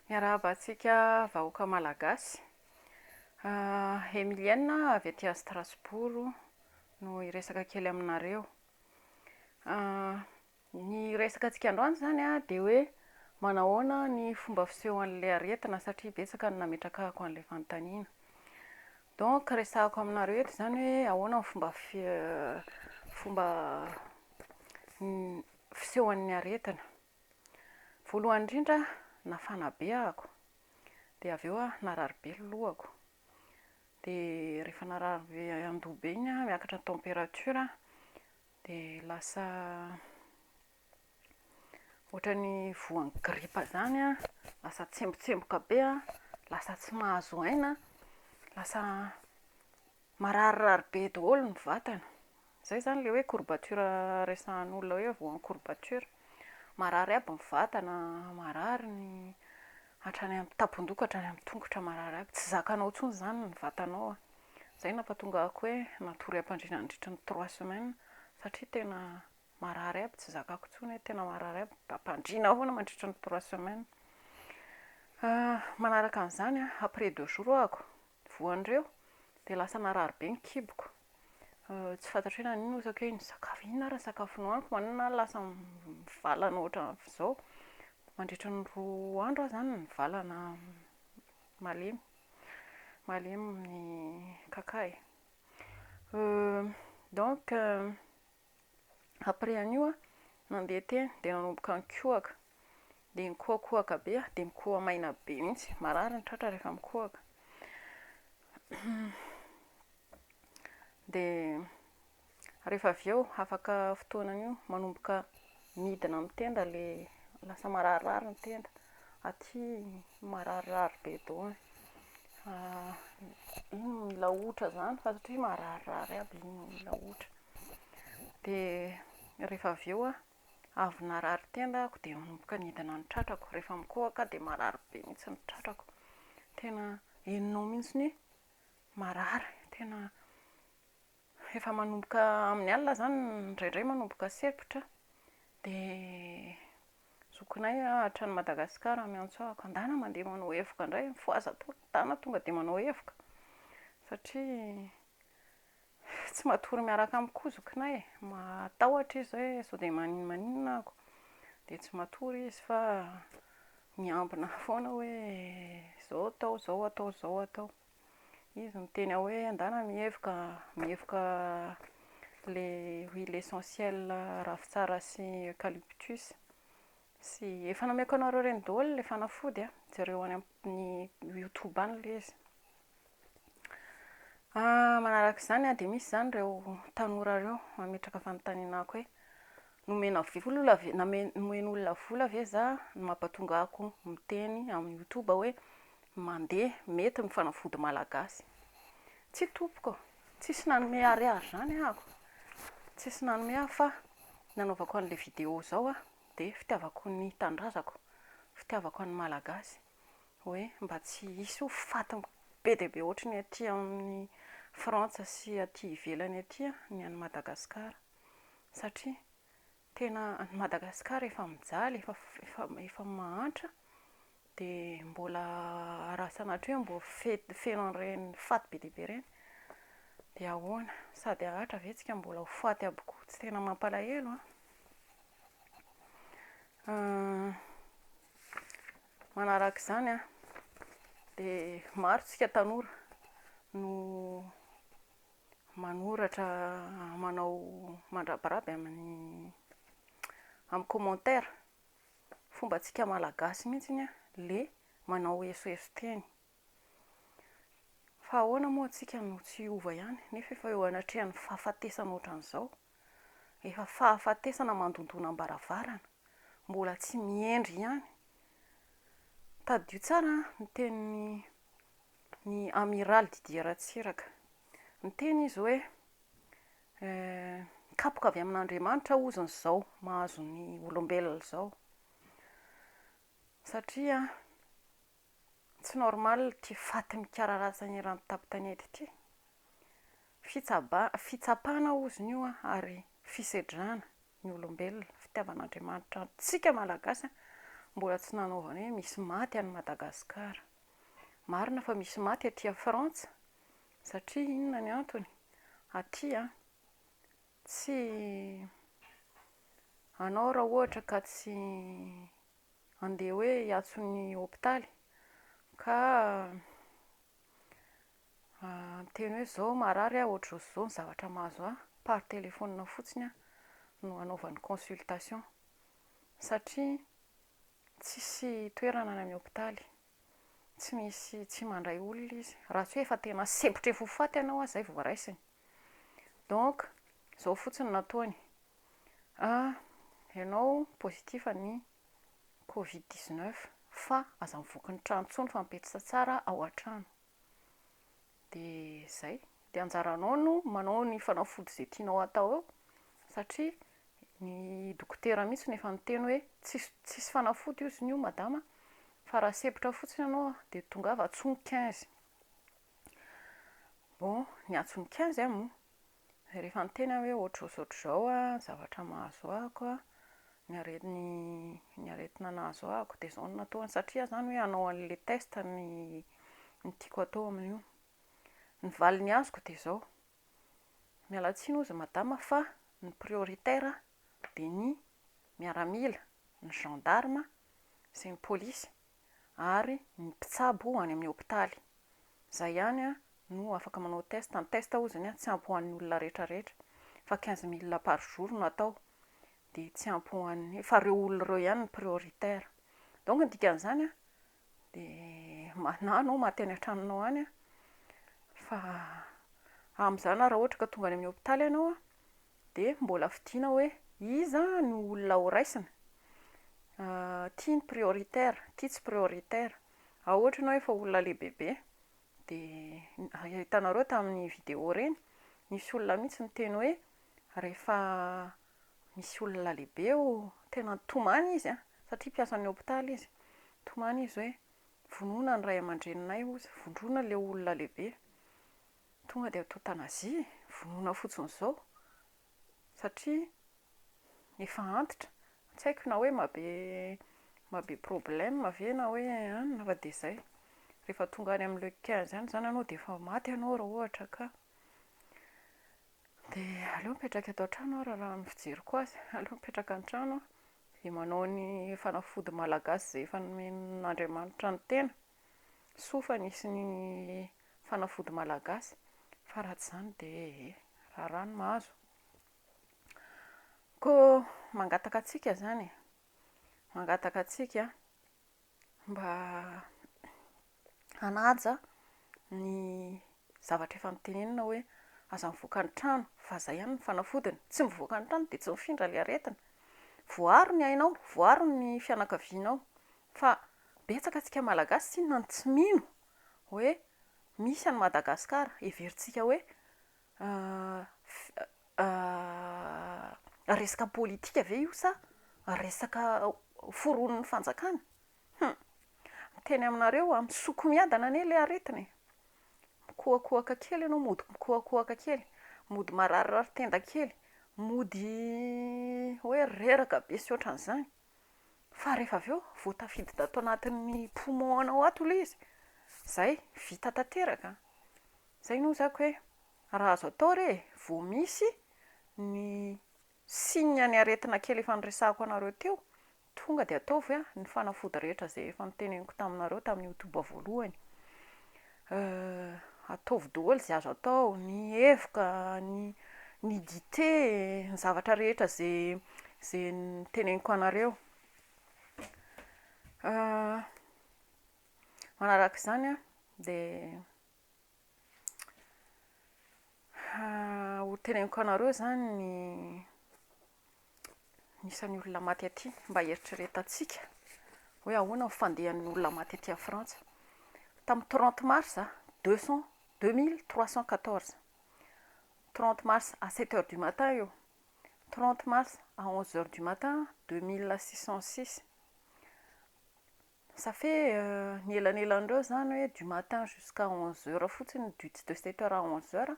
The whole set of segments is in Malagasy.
Miarabantsika vahoaka malagasy. Emilienne avy aty Strasbourg no hiresaka kely aminareo. Ny resaka antsika androany zany dia hoe manahoana ny fomba fisehoan'ilay aretina satria betsaka ny nametrakahako an'ilay fanontaniana. Donc resahako aminareo eto zany hoe ahoana ny fomba fisehoan'ny aretina. Voalohany indrindra nafana be ahako, dia avy eo narary be ny lohako. Dia rehefa narary be andoha be iny miakatra ny température dia lasa ohatran'ny voan'ny gripa zany lasa tsembotsemboka be lasa tsy mahazo aina, lasa mararirary be daholo ny vatana. Izay zany ilay hoe courbature resahan'olona hoe voan'ny courbature. Marary aby ny vatana, marary ny hatrany amin'ny tampon-doha ka hatrany amin'ny tongotra marary aby. Tsy zakanao intsony zany ny vatanao. Izay nampahatonga ako hoe natory am-pandriana nandritra ny 3 semaines satria tena marary aby, tsy zakako intsony hoe tena marary aby. Ampandriana foana mandritra ny 3 semaines. Manaraka an'izany après 2 jours ahako voan'ireo dia lasa narary be ny kiboko. Tsy fantatra hoe nanino osaka hoe ny sakafo, inona ary ny sakafo nohaniko, manina lasa mivalana ohatran'izao. Mandritra ny 2 andro aho zany mivalana malemy ny kakae. Donc après an'io nandeha teny dia nanomboka nikohaka, dia nikohakohaka be dia mikoha maina be mihitsy, marary ny tratra rehefa mikohaka. Dia rehefa avy eo afaka fotoanan'io manomboka midina amin'ny tenda ilay lasa mararirary ny tenda, aty mararirary be daholo. Iny mila ohatra zany fa satria mararirary aby iny mila ohatra. Dia rehefa avy eo avy narary tenda ahako dia manomboka nidina ny tratrako. Rehefa mikohaka dia marary be mihitsy ny tratrako. Tena henonao mihitsy ny marary. Tena efa manomboka amin'ny alina zany indraindray manomboka sempotra dia zokinay hatrany Madagasikara miantso ahako, andana mandeha manao hevoka indray, foazan-tany tonga dia manao hevoka satria tsy matory miaraka amiko koa zokinay. Matahotra izy hoe sao dia maninona ako, dia tsy matory izy fa miambina foana hoe izao atao, izao atao, izao atao. Izy miteny aho hoe andana mihevoka ilay huile essentielle ravitsara sy eucalyptus. Sy efa nameko anareo ireny daholo ilay fanafody, jereo any amin'ny YouTube any ilay izy. Manaraka izany dia misy izany ireo tanora ireo mametraka fanontaniana ako hoe nomen'olona vola ve za no mampatonga ako miteny amin'ny YouTube hoe mandeha mety ny fanafody malagasy. Tsy tompoko, tsisy nanome ariary zany ahako, tsisy nanome aho fa nanaovako an'ilay vidéo izao dia fitiavako ny tandrazako, fitiavako ny malagasy hoe mba tsy hisy ho faty be dia be ohatry ny aty amin'ny Frantsa sy aty ivelany aty ny any Madagasikara. Satria tena any Madagasikara efa mijaly, efa mahantra dia mbola raha sanatria hoe mbola feno an'ireny faty be dia be ireny dia ahoana, sady ahatra ve tsika mbola ho faty aby koa, tsy tena mampalahelo. Manaraka izany dia maro isika tanora no manoratra, manao mandrabaraby amin'ny commentaire fomba antsika malagasy mihitsy ilay manao hesoheso teny. Fa ahoana moa antsika no tsy hiova ihany, nefa efa eo anatrehan'ny fahafatesana ohatran'izao. Efa fahafatesana mandondona am-baravarana, mbola tsy mihendry ihany. Tadio tsara ny tenin'ny amiral Didier Ratsiraka. Niteny izy hoe kapoka avy amin'Andriamanitra oziny izao mahazo ny olombelona izao. Satria tsy normal ity faty mikaraharatsany rano tapitany ity. Fitsapana oziny io ary fisedrana ny olombelona, fitiavan'Andriamanitra antsika malagasy mbola tsy nanaovana hoe misy maty any Madagasikara. Marina fa misy maty aty Frantsa satria inona ny antony? Aty tsy anao raha ohatra ka tsy andeha hoe hiatso ny hôpitaly ka teny hoe zao marary ohatr' zao ny zavatra mahazo par téléphone fotsiny no anaovan'ny consultation satria tsisy toerana any amin'ny hôpitaly, tsy mandray olona izy raha tsy hoe efa tena sempotra efa ho faty ianao zay vao raisiny. Donc zao fotsiny nataony ianao positif ny Covid-19 fa aza mivoky ny trano intsony fa mipetsa tsara ao an-trano. Dia zay, dia anjaranao no manao ny fanafody izay tianao atao eo satria ny dokotera mihitsy efa niteny hoe tsisy fanafody io izy io madama fa raha sempotra fotsiny ianao dia tongava atsomy 15. Bon, niatso ny 15 moa. Rehefa niteny hoe ohatr'izao zavatra mahazo ahako ny aretina nahazo ahako dia izao no nataony satria zany hoe hanao an'ilay test ny tiako atao amin'io. Ny valiny azoko dia izao. Miala tsiny ozy madama fa ny prioritaire dia ny miaramila, ny gendarme sy ny polisy ary ny mpitsabo any amin'ny hôpitaly. Izay ihany no afaka manao test. Ny test ozy tsy ampy ho an'ny olona rehetrarehetra fa 15 000 par jour no atao. Dia tsy ampy ho an'ny fa ireo olona ireo ihany ny prioritaire. Donc ny dikan'izany dia na anao maty any an-tranonao any fa amin'izany raha ohatra ka tonga any amin'ny hôpitaly ianao dia mbola vidiana hoe iza ny olona ho raisina. Ity ny prioritaire, ity tsy prioritaire. Ohatra ianao efa olona lehibe dia hitanareo tamin'ny vidéo reny nisy olona mihitsy niteny hoe rehefa misy olona lehibe tena tomany izy satria mpiasa amin'ny hôpitaly izy. Tomany izy hoe vonoina ny ray aman-dreninay ozy, vondrona ilay olona lehibe. Tonga dia atao tanazia, vonoina fotsiny izao satria efa antitra. Tsy haiko na hoe mahabe problème ve na hoe na fa dia izay. Rehefa tonga any amin'ilay 15 any izany ianao dia efa maty ianao raha ohatra ka. Dia aleo mipetraka eto an-trano raha ny fijeriko azy. Aleo mipetraka an-trano dia manao ny fanafody malagasy izay efa nomen'Andriamanitra ny tena. Sofany ny fanafody malagasy fa raha tsy izany dia raharaha ny mahazo. Koa mangataka antsika izany mangataka antsika mba hanaja ny zavatra efa notenenina hoe aza mivoaka ny trano fa izay ihany ny fanafodiny. Tsy mivoaka ny trano dia tsy mifindra ilay aretina. Voaro ny ainao, voaro ny fianakavianao fa betsaka antsika malagasy tsy inona no tsy mino hoe misy any Madagasikara. Heverintsika hoe resaka politika ve io sa resaka foronon'ny fanjakana? Teny aminareo misoko-miadana anie ilay aretina. Mikoakoaka kely ianao, mody mikoakoaka kely, mody mararirary tenda kely, mody hoe reraka be sy ohatran'izany. Fa rehefa avy eo voatafidy ato anatin'ny poumon-nao ato ilay izy. Izay vita tanteraka. Izay no zako hoe raha azo atao re vao misy ny signe any aretina kely efa niresahako anareo teo, tonga dia ataovy ny fanafody rehetra izay efa niteneniko taminareo tamin'ny YouTube voalohany. Ataovy daholo izay azo atao, ny hevoka, ny dité, ny zavatra rehetra izay niteneniko anareo. Manaraka izany dia ho teneniko anareo izany ny isan'ny olona maty aty mba heritreretantsika hoe ahoana ny fandehan'ny olona maty aty Frantsa. Tamin'ny 30 mars 2314, 30 mars à 7 heures du matin eo, 30 mars à 11 heures du matin 2606. Ça fait ny elanelandreo zany hoe du matin jusqu'à 11 heures fotsiny, de 7 heures à 11 heures,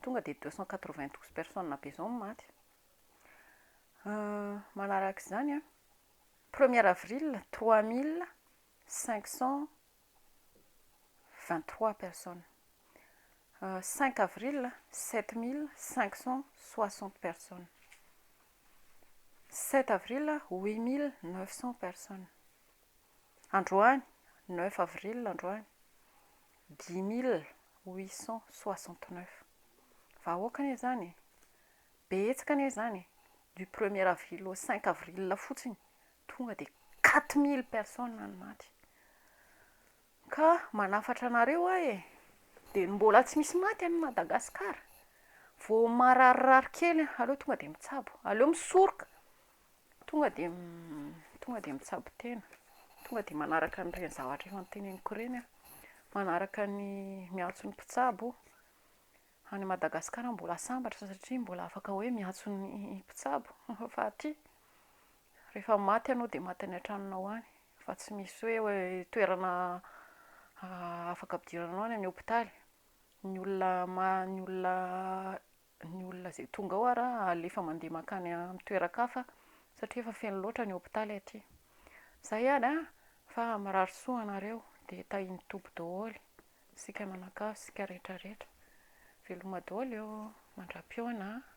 tonga dia 292 personnes be izao no maty. Manaraka izany 1er avril 3523 personnes. 5 avril 7560 personnes. 7 avril 8900 personnes. Androany 9 avril androany 10869. Vahoaka anie zany, betsaka anie zany. Du 1er avril au 5 avril fotsiny tonga dia 4000 personnes no maty. Ka manafatra anareo aho e, dia mbola tsy misy maty any Madagasikara. Vao mararirary kely aleo tonga dia mitsabo, aleo misoroka, tonga dia mitsabo tena, tonga dia manaraka an'ireny zavatra efa noteneniko ireny aho, manaraka ny miantso ny mpitsabo. Any Madagasikara mbola sambatra satria mbola afaka hoe miantso ny mpitsabo. Fa aty rehefa maty ianao dia maty any an-tranonao any, fa tsy misy hoe toerana afaka ampidiranao any amin'ny hôpitaly. Ny olona izay tonga ao ara alefa mandeha makany amin'ny toeran-kafa satria efa feno loatra ny hôpitaly aty. Izay ary a, fa marary soa anareo dia tahin'ny Tompo daholo, isika mianakavy, isika rehetrarehetra. Veloma daholo eo, mandram-pioana.